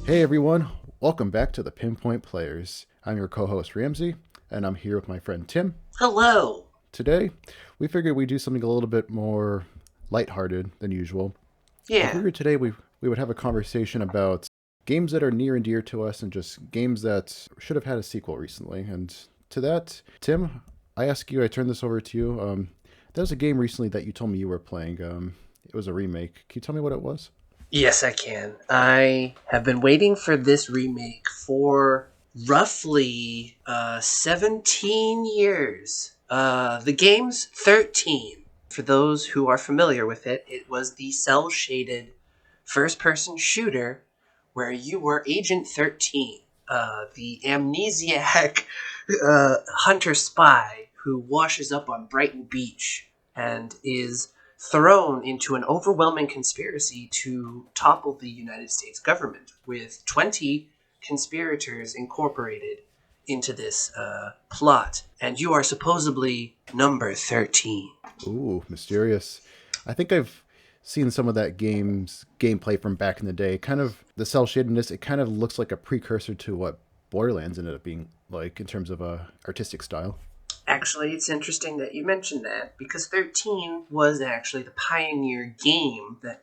Hey everyone, welcome back to the PinPoint Players. I'm your co-host Ramsay, and I'm here with my friend Tim. Hello. Today, we figured we'd do something a little bit more lighthearted than usual. I Yeah, figured today we would have a conversation about games that are near and dear to us and just games that should have had a sequel recently. And to that, Tim, I turn this over to you. There was a game recently that you told me you were playing. It was a remake. Can you tell me what it was? yes, I can. I have been waiting for this remake for roughly 17 years. The game's 13. For those who are familiar with it, it was the cell shaded first person shooter where you were Agent 13, the amnesiac hunter spy who washes up on Brighton Beach and is thrown into an overwhelming conspiracy to topple the United States government, with 20 conspirators incorporated into this plot. And you are supposedly number 13. Ooh, mysterious. I think I've seen some of that game's gameplay from back in the day. Kind of the cell shadedness. It kind of looks like a precursor to what Borderlands ended up being like in terms of artistic style. Actually, it's interesting that you mentioned that because 13 was actually the pioneer game that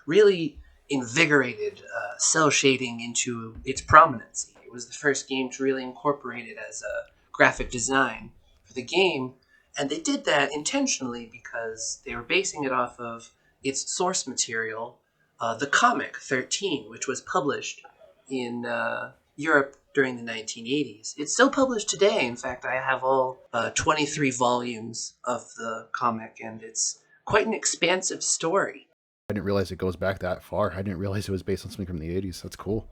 really invigorated cell shading into its prominency. It was the first game to really incorporate it as a graphic design for the game, and they did that intentionally because they were basing it off of its source material, the comic 13, which was published in Europe during the 1980s. It's still published today. In fact, I have all 23 volumes of the comic, and it's quite an expansive story. I didn't realize it goes back that far. I didn't realize it was based on something from the 80s. That's cool.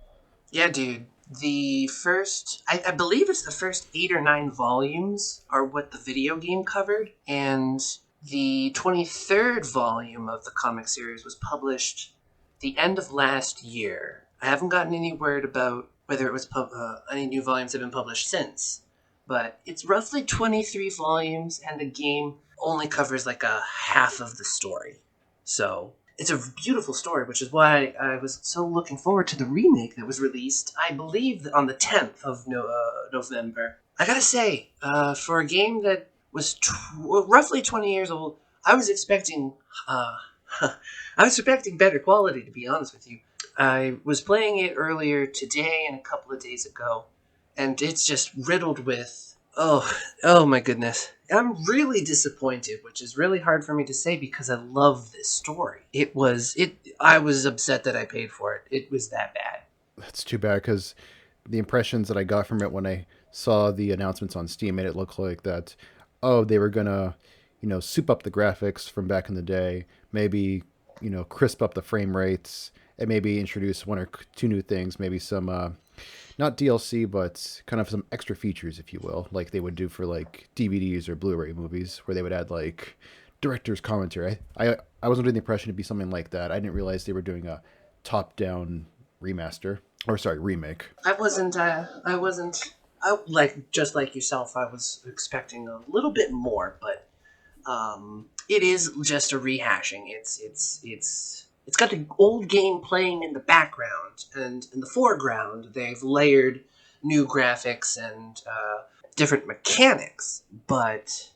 Yeah, dude. The first, I believe it's the first 8 or 9 volumes are what the video game covered, and the 23rd volume of the comic series was published the end of last year. I haven't gotten any word about whether it was any new volumes have been published since, but it's roughly 23 volumes, and the game only covers like a half of the story. So it's a beautiful story, which is why I was so looking forward to the remake that was released, I believe, on the 10th of November. I gotta say, for a game that was roughly 20 years old, I was expecting, uh, I was expecting better quality. To be honest with you, I was playing it earlier today and a couple of days ago, and it's just riddled with oh my goodness. I'm really disappointed, which is really hard for me to say because I love this story. I was upset that I paid for it. It was that bad. That's too bad because the impressions that I got from it when I saw the announcements on Steam made it look like that, oh, they were gonna, soup up the graphics from back in the day, maybe, crisp up the frame rates, and maybe introduce one or two new things, maybe some, not DLC, but kind of some extra features, if you will, like they would do for like DVDs or Blu-ray movies, where they would add like director's commentary. I was under the impression it'd be something like that. I didn't realize they were doing a top-down remaster, or sorry, remake. I wasn't I like just like yourself, I was expecting a little bit more, but it is just a rehashing. It's got the old game playing in the background, and in the foreground they've layered new graphics and different mechanics. But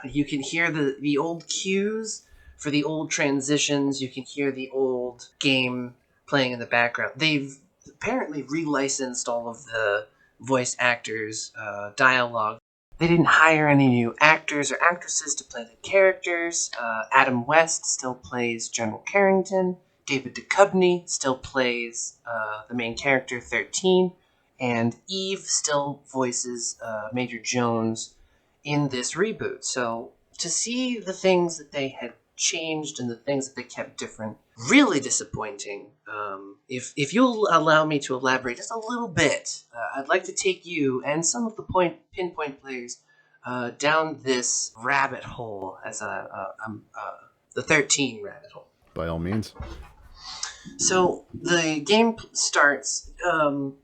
you can hear the old cues for the old transitions. You can hear the old game playing in the background. They've apparently relicensed all of the voice actors' dialogue. They didn't hire any new actors or actresses to play the characters. Adam West still plays General Carrington. David Duchovny still plays the main character, 13. And Eve still voices Major Jones in this reboot. So to see the things that they had changed and the things that they kept different, really disappointing. If you'll allow me to elaborate just a little bit, I'd like to take you and some of the pinpoint players down this rabbit hole as the 13 rabbit hole. By all means. So the game starts.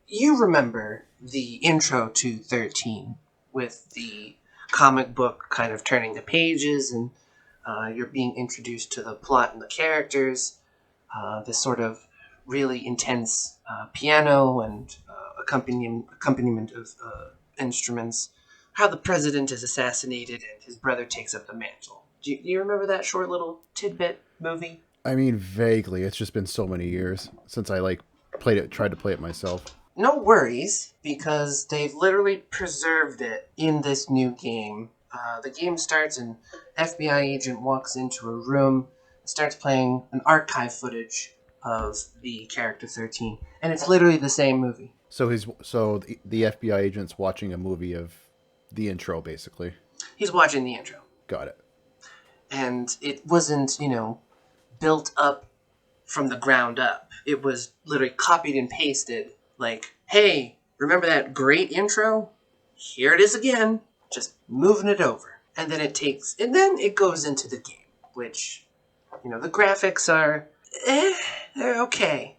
You remember the intro to 13 with the comic book kind of turning the pages, and you're being introduced to the plot and the characters. This sort of really intense piano and accompaniment of instruments. How the president is assassinated and his brother takes up the mantle. Do you remember that short little tidbit movie? I mean, vaguely. It's just been so many years since I like played it, tried to play it myself. No worries, because they've literally preserved it in this new game. The game starts and FBI agent walks into a room, starts playing an archive footage of the character 13, and it's literally the same movie. So the FBI agent's watching a movie of the intro, basically. He's watching the intro, Got it. and it wasn't, built up from the ground up. It was literally copied and pasted. Like, hey, remember that great intro? Here it is again. Just moving it over. And then it goes into the game, which, the graphics are, they're okay.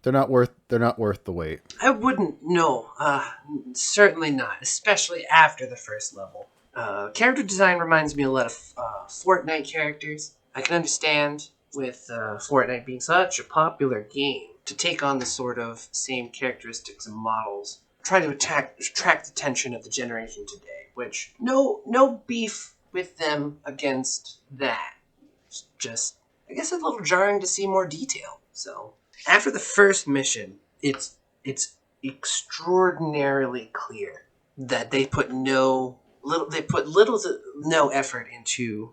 They're not worth the wait. I wouldn't, no, certainly not, especially after the first level. Character design reminds me a lot of Fortnite characters. I can understand with Fortnite being such a popular game to take on the sort of same characteristics and models, try to attract the attention of the generation today. Which no beef with them against that. It's just I guess a little jarring to see more detail. So after the first mission, it's extraordinarily clear that they put little to no effort into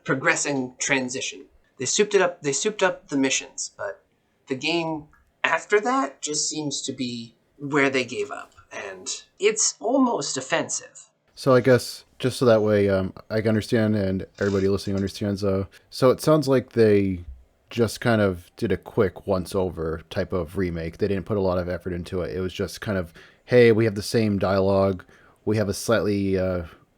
progressing transition. They souped up the missions, but the game after that just seems to be where they gave up, and it's almost offensive. So I guess just so that way I can understand and everybody listening understands. So it sounds like they just kind of did a quick once over type of remake. They didn't put a lot of effort into it. It was just kind of, hey, we have the same dialogue. We have a slightly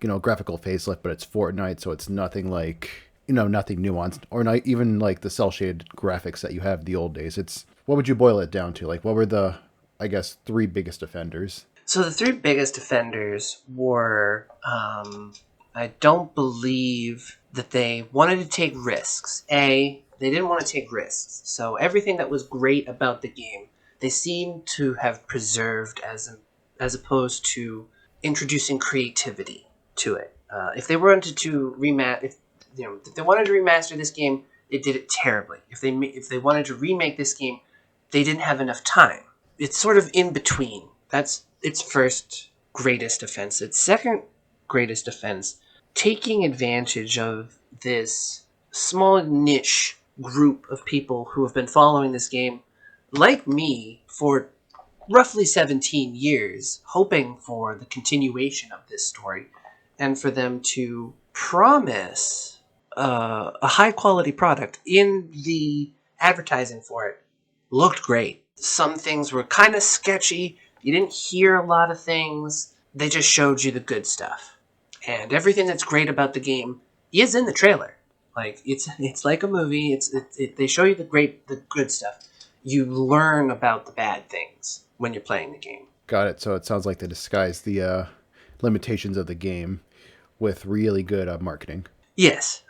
graphical facelift, but it's Fortnite, so it's nothing like nothing nuanced or not even like the cell shaded graphics that you have the old days. It's what would you boil it down to? Like what were the I guess three biggest offenders? So the three biggest offenders were, I don't believe that they wanted to take risks. They didn't want to take risks. So everything that was great about the game, they seem to have preserved as opposed to introducing creativity to it. If they wanted to if they wanted to remaster this game, they did it terribly. If they wanted to remake this game, they didn't have enough time. It's sort of in between. That's its first greatest offense. Its second greatest offense, taking advantage of this small niche group of people who have been following this game, like me, for roughly 17 years, hoping for the continuation of this story, and for them to promise a high quality product in the advertising for it looked great. Some things were kind of sketchy. You didn't hear a lot of things. They just showed you the good stuff. And everything that's great about the game is in the trailer. Like it's like a movie. They show you the good stuff. You learn about the bad things when you're playing the game. Got it. So it sounds like they disguised the limitations of the game with really good marketing. Yes.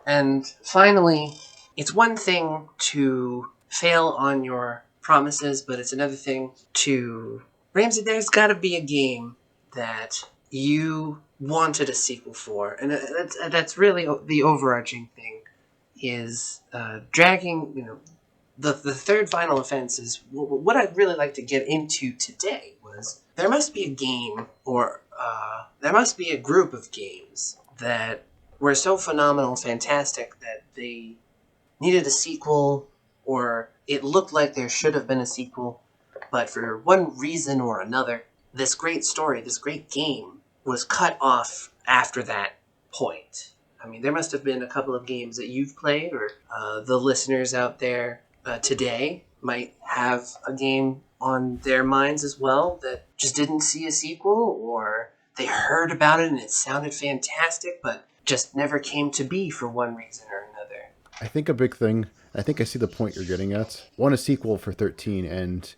And finally, it's one thing to fail on your promises, but it's another thing to Ramsay. There's got to be a game that you wanted a sequel for, and that's really the overarching thing. Is dragging the third final offense is what I'd really like to get into today. Was there must be a game or there must be a group of games that were so phenomenal, fantastic that they needed a sequel, or it looked like there should have been a sequel, but for one reason or another, this great story, this great game, was cut off after that point. I mean, there must have been a couple of games that you've played, or the listeners out there today might have a game on their minds as well that just didn't see a sequel, or they heard about it and it sounded fantastic, but just never came to be for one reason or another. I think a big thing, I think I see the point you're getting at. Want a sequel for 13, and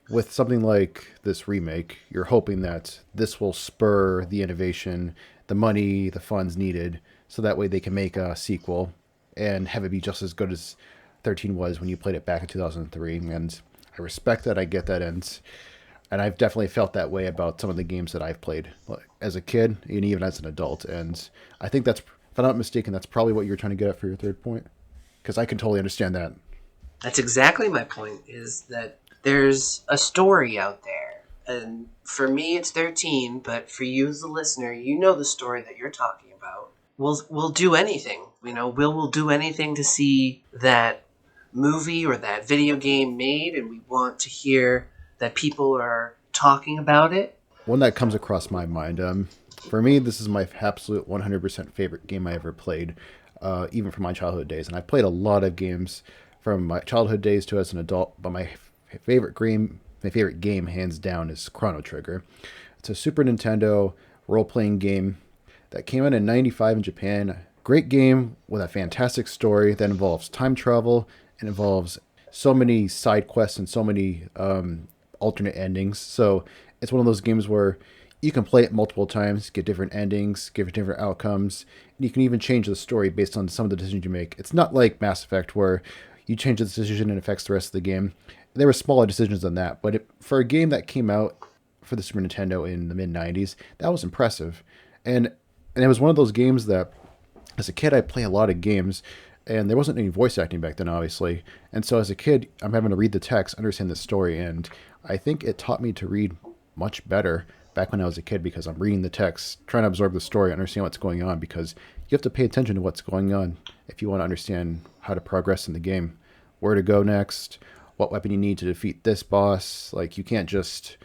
with something like this remake, you're hoping that this will spur the innovation, the money, the funds needed, so that way they can make a sequel and have it be just as good as 13 was when you played it back in 2003, and I respect that. I get that, and I've definitely felt that way about some of the games that I've played as a kid and even as an adult. And I think that's, if I'm not mistaken, that's probably what you're trying to get at for your third point, because I can totally understand that. That's exactly my point, is that there's a story out there. And for me, it's 13, but for you as the listener, you know the story that you're talking about. We'll do anything. We'll do anything to see that movie or that video game made, and we want to hear that people are talking about it. One that comes across my mind. For me, this is my absolute 100% favorite game I ever played, even from my childhood days. And I played a lot of games from my childhood days to as an adult, but my favorite game, hands down, is Chrono Trigger. It's a Super Nintendo role-playing game that came out in '95 in Japan. Great game with a fantastic story that involves time travel and involves so many side quests and so many alternate endings. So it's one of those games where you can play it multiple times, get different endings, get different outcomes, and you can even change the story based on some of the decisions you make. It's not like Mass Effect where you change the decision and it affects the rest of the game. There were smaller decisions than that, but for a game that came out for the Super Nintendo in the mid '90s, that was impressive. And it was one of those games that, as a kid, I play a lot of games, and there wasn't any voice acting back then, obviously. And so as a kid, I'm having to read the text, understand the story, and I think it taught me to read much better back when I was a kid because I'm reading the text, trying to absorb the story, understand what's going on, because you have to pay attention to what's going on if you want to understand how to progress in the game, where to go next, what weapon you need to defeat this boss. Like, you can't just,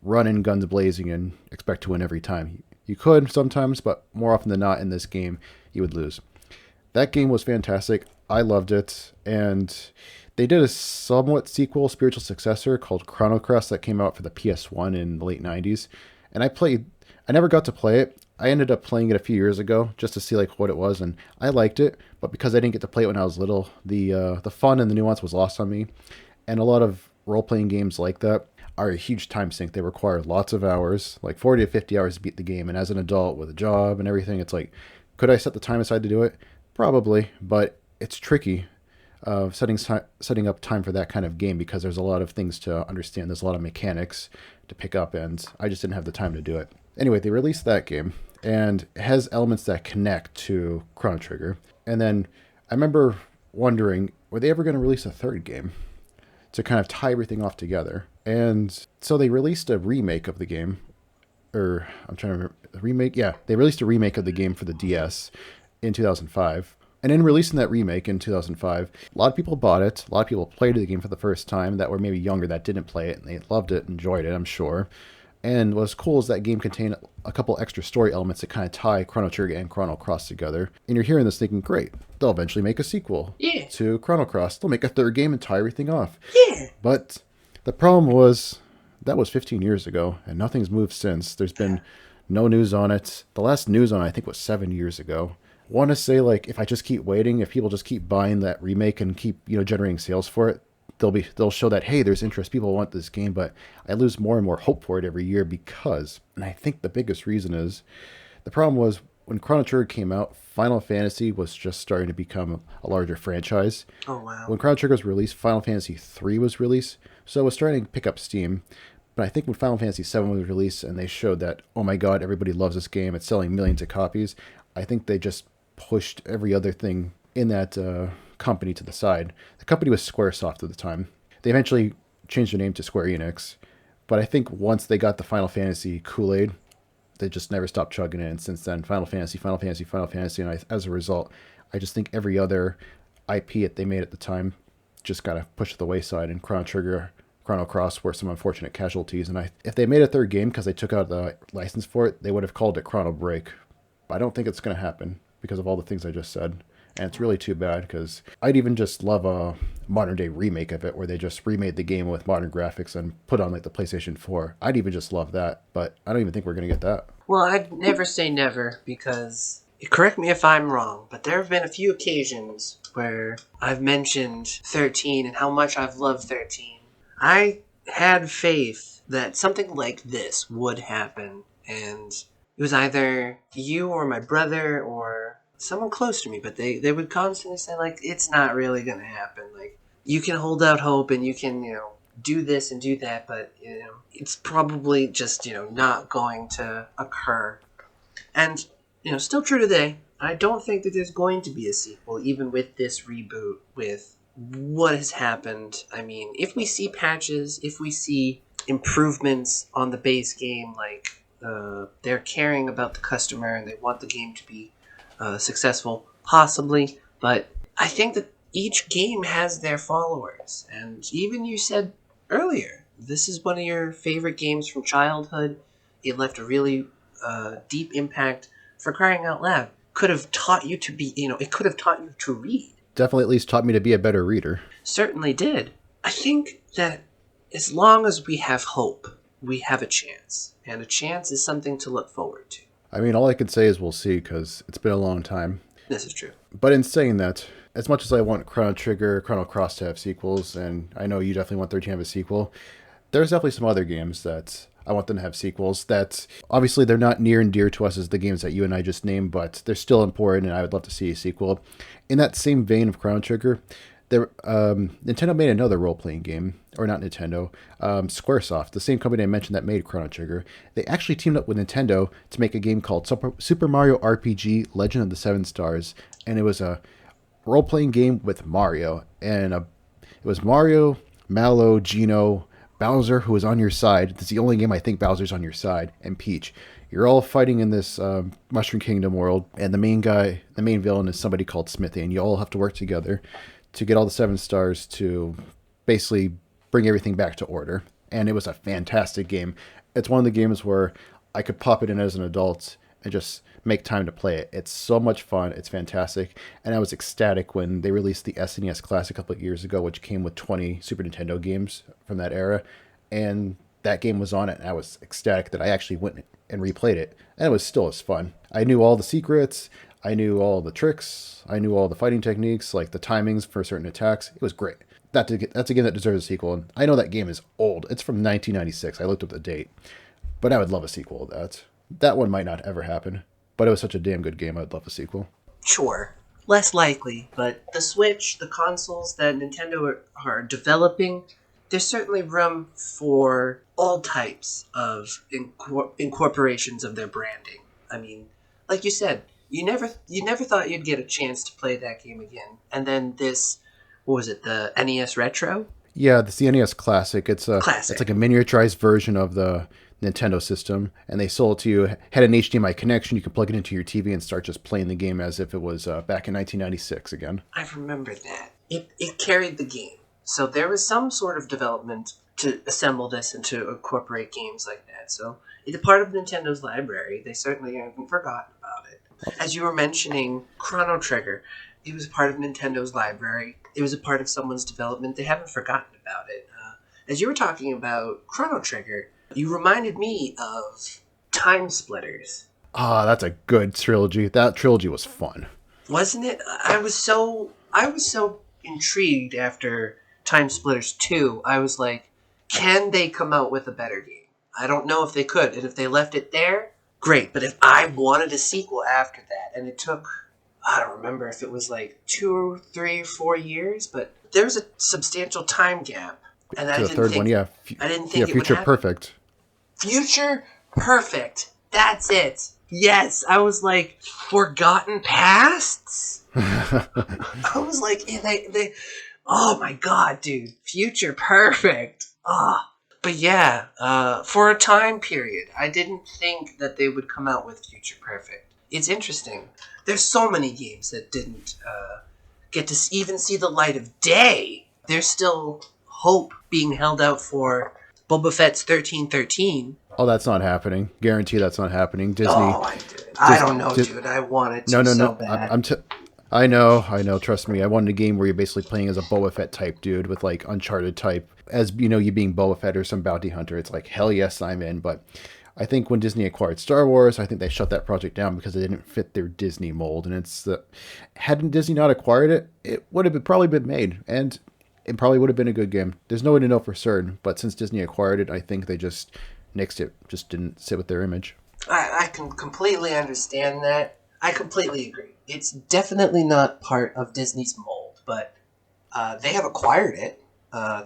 run in guns blazing and expect to win every time. You could sometimes, but more often than not in this game, you would lose. That game was fantastic. I loved it. And they did a somewhat sequel, spiritual successor called Chrono Cross that came out for the PS1 in the late '90s. And I never got to play it. I ended up playing it a few years ago just to see like what it was, and I liked it. But because I didn't get to play it when I was little, the fun and the nuance was lost on me. And a lot of role playing games like that are a huge time sink. They require lots of hours, like 40 to 50 hours to beat the game. And as an adult with a job and everything, it's like, could I set the time aside to do it? Probably, but it's tricky setting up time for that kind of game because there's a lot of things to understand. There's a lot of mechanics to pick up, and I just didn't have the time to do it. Anyway, they released that game, and it has elements that connect to Chrono Trigger. And then I remember wondering, were they ever going to release a third game to kind of tie everything off together? And so they released a remake of the game, or I'm trying to remember, the remake? Yeah, they released a remake of the game for the DS in 2005. And in releasing that remake in 2005, a lot of people bought it. A lot of people played the game for the first time that were maybe younger that didn't play it, and they loved it, enjoyed it, I'm sure. And what's cool is that game contained a couple extra story elements that kind of tie Chrono Trigger and Chrono Cross together. And you're hearing this thinking, great, they'll eventually make a sequel Yeah. to Chrono Cross. They'll make a third game and tie everything off. Yeah. But the problem was that was 15 years ago, and nothing's moved since. There's been no news on it. The last news on it, I think, was 7 years ago. Want to say, like, if I just keep waiting, if people just keep buying that remake and keep, generating sales for it, they'll show that, hey, there's interest, people want this game. But I lose more and more hope for it every year because, and I think the biggest reason is, the problem was when Chrono Trigger came out, Final Fantasy was just starting to become a larger franchise. Oh, wow. When Chrono Trigger was released, Final Fantasy III was released, so it was starting to pick up steam. But I think when Final Fantasy VII was released and they showed that, oh my god, everybody loves this game, it's selling millions of copies, I think they just pushed every other thing in that company to the side. The company was Squaresoft at the time. They eventually changed their name to Square Enix, but I think once they got the Final Fantasy Kool-Aid, they just never stopped chugging it. And since then, Final Fantasy, Final Fantasy, Final Fantasy, and as a result, I just think every other IP that they made at the time just got to push to the wayside. And Chrono Trigger, Chrono Cross were some unfortunate casualties. And if they made a third game because they took out the license for it, they would have called it Chrono Break. But I don't think it's going to happen because of all the things I just said. And it's really too bad because I'd even just love a modern day remake of it where they just remade the game with modern graphics and put on like the PlayStation 4. I'd even just love that, but I don't even think we're going to get that. Well, I'd never say never because, correct me if I'm wrong, but there have been a few occasions where I've mentioned 13 and how much I've loved 13. I had faith that something like this would happen, and it was either you or my brother or someone close to me, but they would constantly say like it's not really gonna happen. Like you can hold out hope and you can do this and do that, but it's probably just not going to occur. And still true today. I don't think that there's going to be a sequel, even with this reboot. With what has happened, I mean, if we see patches, if we see improvements on the base game, like they're caring about the customer and they want the game to be successful, possibly. But I think that each game has their followers, and even you said earlier, this is one of your favorite games from childhood. It left a really deep impact. For crying out loud, could have taught you to be, it could have taught you to read. Definitely at least taught me to be a better reader. Certainly did. I think that as long as we have hope, we have a chance. And a chance is something to look forward to. I mean, all I can say is we'll see because it's been a long time. This is true. But in saying that, as much as I want Chrono Trigger, Chrono Cross to have sequels, and I know you definitely want 13 to have a sequel, there's definitely some other games that I want them to have sequels that obviously they're not near and dear to us as the games that you and I just named, but they're still important and I would love to see a sequel. In that same vein of Chrono Trigger, Nintendo made another role-playing game, or not Nintendo, Squaresoft, the same company I mentioned that made Chrono Trigger. They actually teamed up with Nintendo to make a game called Super Mario RPG Legend of the Seven Stars, and it was a role-playing game with Mario, and it was Mario, Mallow, Geno, Bowser, who is on your side. It's the only game I think Bowser's on your side, and Peach. You're all fighting in this Mushroom Kingdom world, and the main villain is somebody called Smithy, and you all have to work together to get all the seven stars to basically bring everything back to order. And it was a fantastic game. It's one of the games where I could pop it in as an adult and just make time to play it. It's so much fun. It's fantastic. And I was ecstatic when they released the SNES Classic a couple of years ago, which came with 20 Super Nintendo games from that era. And that game was on it, and I was ecstatic that I actually went and replayed it. And it was still as fun. I knew all the secrets. I knew all the tricks. I knew all the fighting techniques, like the timings for certain attacks. It was great. That's a game that deserves a sequel. And I know that game is old. It's from 1996. I looked up the date. But I would love a sequel of that. That one might not ever happen. But it was such a damn good game, I'd love a sequel. Sure. Less likely, but the Switch, the consoles that Nintendo are developing, there's certainly room for all types of incorporations of their branding. I mean, like you said, you never thought you'd get a chance to play that game again. And then this, what was it, the NES Retro? Yeah, the NES Classic. It's Classic. like a miniaturized version of the Nintendo system, and they sold it to you. Had an HDMI connection. You could plug it into your TV and start just playing the game as if it was back in 1996 again. I remember that. It carried the game. So there was some sort of development to assemble this and to incorporate games like that. So it's a part of Nintendo's library. They certainly haven't forgotten about it. As you were mentioning, Chrono Trigger, it was part of Nintendo's library. It was a part of someone's development. They haven't forgotten about it. As you were talking about Chrono Trigger, you reminded me of Time Splitters. Ah, that's a good trilogy. That trilogy was fun. Wasn't it? I was so intrigued after Time Splitters 2. I was like, can they come out with a better game? I don't know if they could. And if they left it there, great. But if I wanted a sequel after that, and it took, I don't remember if it was like 2, 3, 4 years, but there was a substantial time gap. And To the third one, yeah. I didn't think it would Future happen. Perfect. Future Perfect. That's it. Yes, I was like, Forgotten Pasts? I was like, oh my god, dude. Future Perfect. But yeah, for a time period, I didn't think that they would come out with Future Perfect. It's interesting. There's so many games that didn't get to even see the light of day. There's still hope being held out for Boba Fett's 1313. Oh, that's not happening. Guarantee that's not happening. Disney. Oh, I don't know, dude. I wanted to so bad. I know. Trust me. I wanted a game where you're basically playing as a Boba Fett type dude with like Uncharted type, as you know, you being Boba Fett or some bounty hunter. It's like hell yes, I'm in. But I think when Disney acquired Star Wars, I think they shut that project down because it didn't fit their Disney mold. And hadn't Disney not acquired it, it would have probably been made, and it probably would have been a good game. There's no way to know for certain, but since Disney acquired it, I think they just nixed it. Just didn't sit with their image. I can completely understand that. I completely agree. It's definitely not part of Disney's mold, but they have acquired it.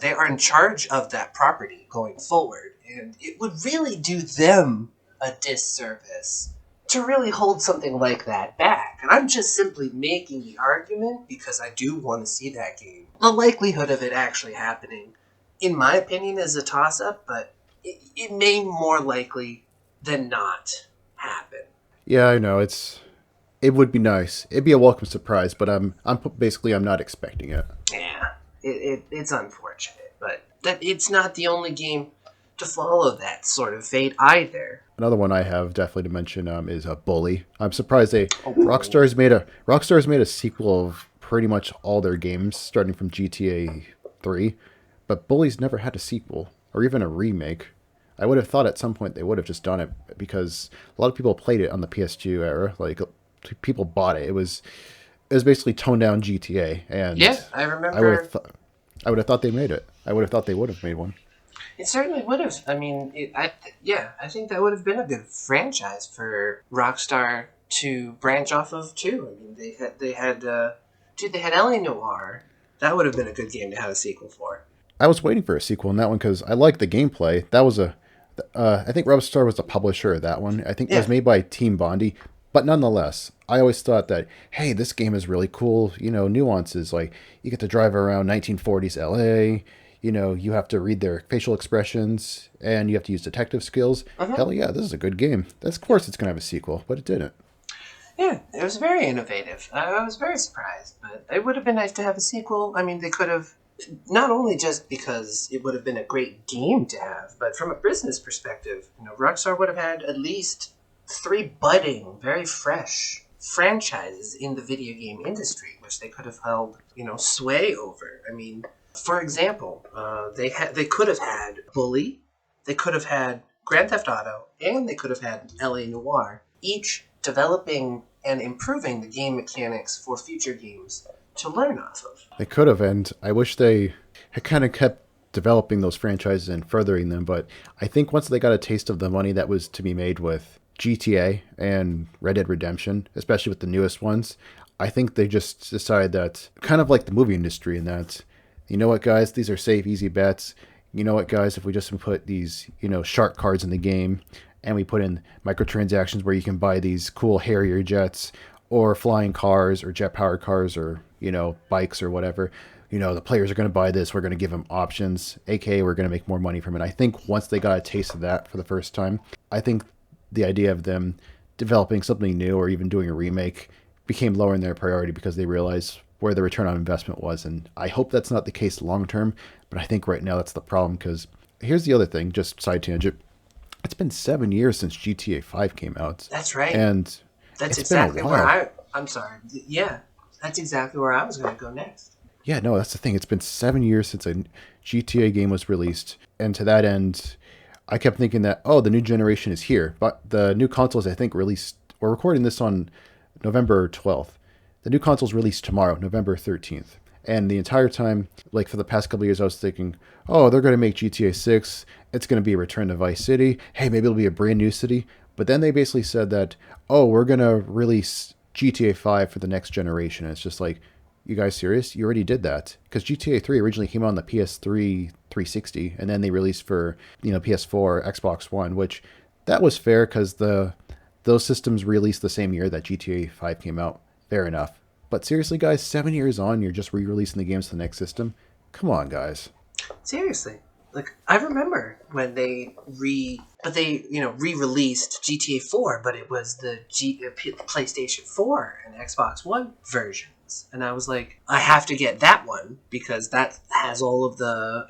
They are in charge of that property going forward, and it would really do them a disservice to really hold something like that back. And I'm just simply making the argument because I do want to see that game. The likelihood of it actually happening, in my opinion, is a toss up, but it may more likely than not happen. Yeah, I know it would be nice. It'd be a welcome surprise, but I'm not expecting it. Yeah, it's unfortunate, but that it's not the only game to follow that sort of fate either. Another one I have definitely to mention is a Bully. I'm surprised Oh, Rockstar's made a sequel of pretty much all their games, starting from GTA 3, but Bully's never had a sequel or even a remake. I would have thought at some point they would have just done it because a lot of people played it on the PS2 era. Like people bought it. It was basically toned down GTA, and yeah, I I would remember. have th- I would have thought they made it. I would have thought they would have made one. It certainly would have. I mean, yeah, I think that would have been a good franchise for Rockstar to branch off of too. I mean, they had LA Noir. That would have been a good game to have a sequel for. I was waiting for a sequel in that one because I liked the gameplay. I think Rockstar was the publisher of that one. I think it was Yeah. made by Team Bondi, but nonetheless, I always thought that hey, this game is really cool. Nuances like you get to drive around 1940s LA. You have to read their facial expressions and you have to use detective skills. Uh-huh. Hell yeah, this is a good game. Of course, it's gonna have a sequel, but it didn't. Yeah, it was very innovative. I was very surprised, but it would have been nice to have a sequel. I mean, they could have not only just because it would have been a great game to have, but from a business perspective, Rockstar would have had at least three budding, very fresh franchises in the video game industry, which they could have held, sway over. I mean, for example, they could have had Bully, they could have had Grand Theft Auto, and they could have had LA Noir, each developing and improving the game mechanics for future games to learn off of. They could have, and I wish they had kind of kept developing those franchises and furthering them. But I think once they got a taste of the money that was to be made with GTA and Red Dead Redemption, especially with the newest ones, I think they just decided that, kind of like the movie industry, in that, you know what, guys, these are safe, easy bets. You know what, guys, if we just put these, shark cards in the game and we put in microtransactions where you can buy these cool Harrier jets or flying cars or jet powered cars or bikes or whatever, the players are going to buy this. We're going to give them options, aka we're going to make more money from it. I think once they got a taste of that for the first time, I think the idea of them developing something new or even doing a remake became lower in their priority because they realized where the return on investment was. And I hope that's not the case long term, but I think right now that's the problem. Because here's the other thing, just side tangent, it's been 7 years since GTA 5 came out, That's right. and That's it's been a exactly where while. I'm sorry. Yeah, that's exactly where I was going to go next. Yeah, no, that's the thing. It's been 7 years since a GTA game was released, and to that end, I kept thinking that the new generation is here, but the new consoles I think released. We're recording this on November 12th. The new consoles released tomorrow, November 13th. And the entire time, like for the past couple of years, I was thinking, oh, they're going to make GTA 6. It's going to be a return to Vice City. Hey, maybe it'll be a brand new city. But then they basically said that, oh, we're going to release GTA 5 for the next generation. And it's just like, you guys serious? You already did that. Because GTA 3 originally came out on the PS3 360, and then they released for, PS4, Xbox One, which that was fair because those systems released the same year that GTA 5 came out. Fair enough. But seriously, guys, 7 years on, you're just re-releasing the games to the next system. Come on, guys. Seriously. Like I remember when they re-released GTA 4, but it was the PlayStation 4 and Xbox One versions, and I was like, I have to get that one because that has all of the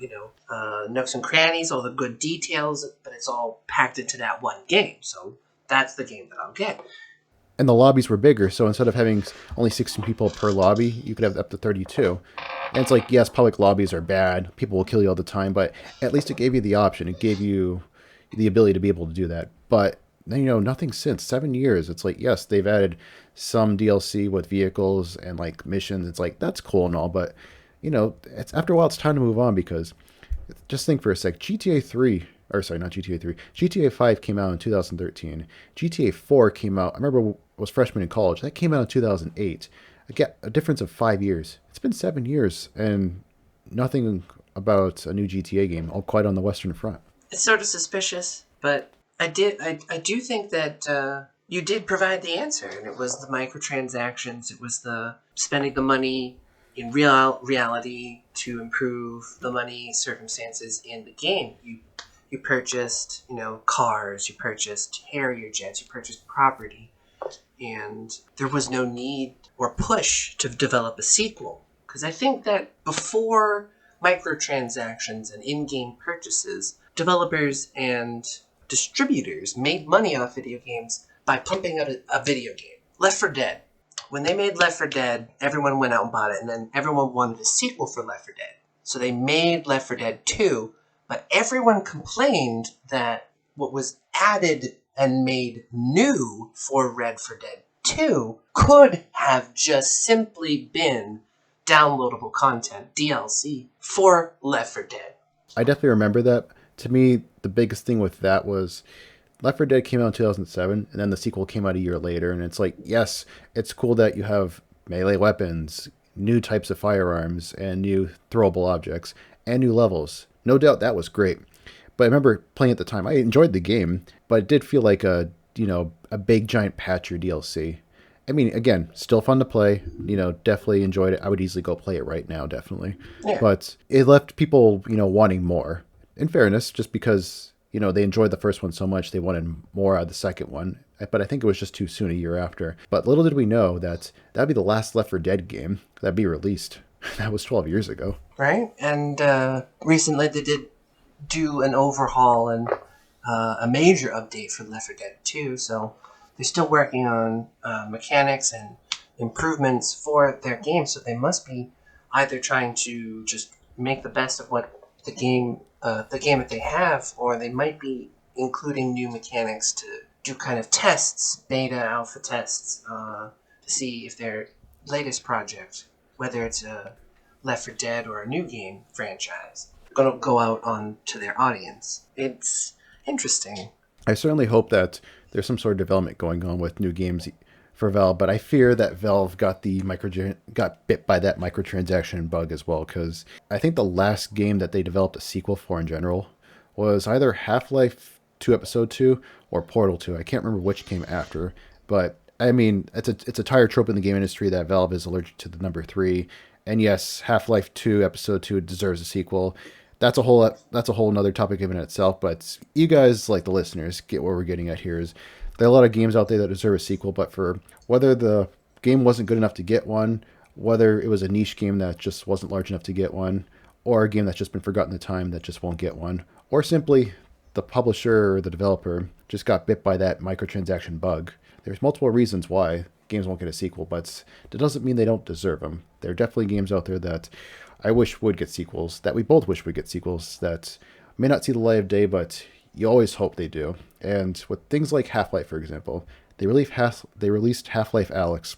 nooks and crannies, all the good details, but it's all packed into that one game. So that's the game that I'll get. And the lobbies were bigger, so instead of having only 16 people per lobby, you could have up to 32. And it's like, yes, public lobbies are bad. People will kill you all the time, but at least it gave you the option. It gave you the ability to be able to do that. But nothing since 7 years. It's like, yes, they've added some DLC with vehicles and like missions. It's like that's cool and all, but it's after a while it's time to move on because just think for a sec. GTA 3, or sorry, not GTA 3. GTA 5 came out in 2013. GTA 4 came out. I remember was freshman in college. That came out in 2008. Again, a difference of 5 years. It's been 7 years, and nothing about a new GTA game, all quite on the Western Front. It's sort of suspicious, but I do think that you did provide the answer, and it was the microtransactions. It was the spending the money in reality to improve the money circumstances in the game. You purchased, cars, you purchased Harrier jets, you purchased property, and there was no need or push to develop a sequel. Because I think that before microtransactions and in-game purchases, developers and distributors made money off video games by pumping out a video game. Left 4 Dead. When they made Left 4 Dead, everyone went out and bought it, and then everyone wanted a sequel for Left 4 Dead. So they made Left 4 Dead 2, but everyone complained that what was added and made new for Red 4 Dead 2 could have just simply been downloadable content, DLC, for Left 4 Dead. I definitely remember that. To me, the biggest thing with that was Left 4 Dead came out in 2007, and then the sequel came out a year later. And it's like, yes, it's cool that you have melee weapons, new types of firearms, and new throwable objects, and new levels. No doubt that was great. But I remember playing at the time. I enjoyed the game, but it did feel like a big giant patch or DLC. I mean, again, still fun to play. Definitely enjoyed it. I would easily go play it right now, definitely. Yeah. But it left people, wanting more. In fairness, just because, they enjoyed the first one so much, they wanted more out of the second one. But I think it was just too soon a year after. But little did we know that that'd be the last Left 4 Dead game that'd be released. That was 12 years ago. Right? And recently they did do an overhaul and a major update for Left 4 Dead 2, so they're still working on mechanics and improvements for their game, so they must be either trying to just make the best of what the game that they have, or they might be including new mechanics to do kind of tests, beta, alpha tests, to see if their latest project, whether it's a Left 4 Dead or a new game franchise, going to go out on to their audience. It's interesting. I certainly hope that there's some sort of development going on with new games for Valve, but I fear that Valve got got bit by that microtransaction bug as well, because I think the last game that they developed a sequel for in general was either Half-Life 2 Episode 2 or Portal 2. I can't remember which came after, but I mean, it's a tire trope in the game industry that Valve is allergic to the number 3. And yes, Half-Life 2 Episode 2 deserves a sequel. That's a whole another topic in itself, but you guys, like the listeners, get what we're getting at here is there are a lot of games out there that deserve a sequel, but for whether the game wasn't good enough to get one, whether it was a niche game that just wasn't large enough to get one, or a game that's just been forgotten in time that just won't get one, or simply the publisher or the developer just got bit by that microtransaction bug. There's multiple reasons why games won't get a sequel, but that doesn't mean they don't deserve them. There are definitely games out there that I wish would get sequels, that we both wish would get sequels, that may not see the light of day, but you always hope they do. And with things like Half-Life, for example, they released Half-Life Alyx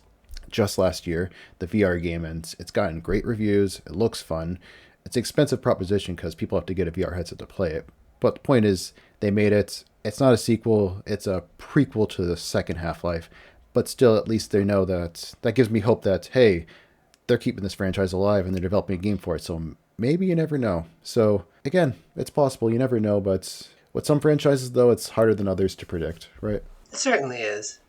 just last year, the VR game, and it's gotten great reviews. It looks fun. It's an expensive proposition because people have to get a VR headset to play it. But the point is, they made it. It's not a sequel. It's a prequel to the second Half-Life. But still, at least they know that gives me hope that, hey, they're keeping this franchise alive and they're developing a game for it. So maybe you never know. So again, it's possible. You never know. But with some franchises, though, it's harder than others to predict, right? It certainly is.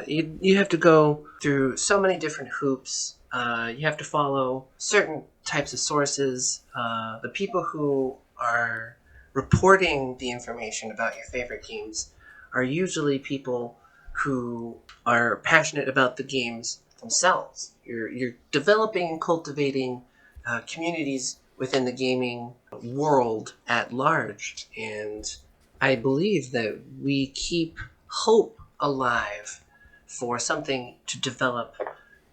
You have to go through so many different hoops. You have to follow certain types of sources. The people who are reporting the information about your favorite games are usually people who are passionate about the games themselves. You're developing and cultivating communities within the gaming world at large, and I believe that we keep hope alive for something to develop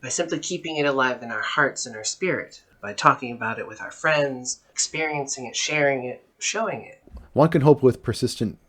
by simply keeping it alive in our hearts and our spirit, by talking about it with our friends, experiencing it, sharing it, showing it. One can hope with persistent,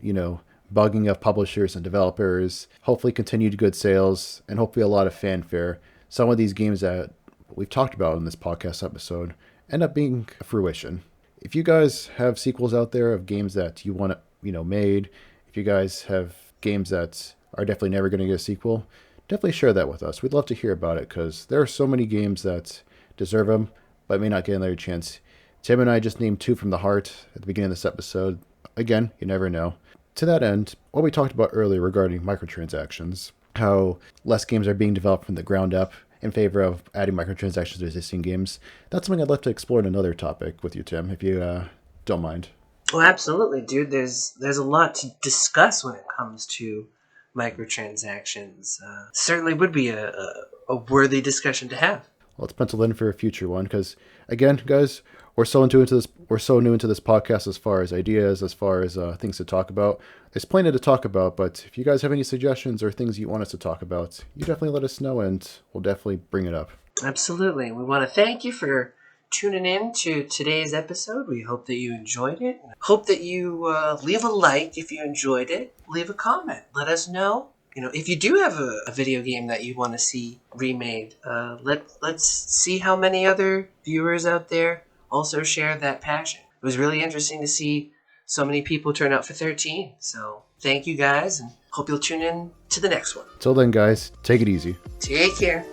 bugging of publishers and developers, hopefully continued good sales, and hopefully a lot of fanfare. Some of these games that we've talked about in this podcast episode end up being a fruition. If you guys have sequels out there of games that you want made, if you guys have games that are definitely never going to get a sequel, definitely share that with us. We'd love to hear about it because there are so many games that deserve them, but may not get another chance. Tim and I just named two from the heart at the beginning of this episode. Again, you never know. To that end, what we talked about earlier regarding microtransactions, how less games are being developed from the ground up in favor of adding microtransactions to existing games, that's something I'd love to explore in another topic with you, Tim, if you don't mind. Well, absolutely, dude. There's a lot to discuss when it comes to microtransactions. Certainly would be a worthy discussion to have. Well, let's pencil in for a future one because, again, guys, we're so new into this podcast as far as ideas, as far as things to talk about. There's plenty to talk about, but if you guys have any suggestions or things you want us to talk about, you definitely let us know, and we'll definitely bring it up. Absolutely. We want to thank you for tuning in to today's episode. We hope that you enjoyed it. Hope that you leave a like if you enjoyed it. Leave a comment. Let us know. If you do have a video game that you want to see remade, let's see how many other viewers out there also share that passion. It was really interesting to see so many people turn out for 13. So thank you guys, and hope you'll tune in to the next one. Till then, guys, take it easy. Take care.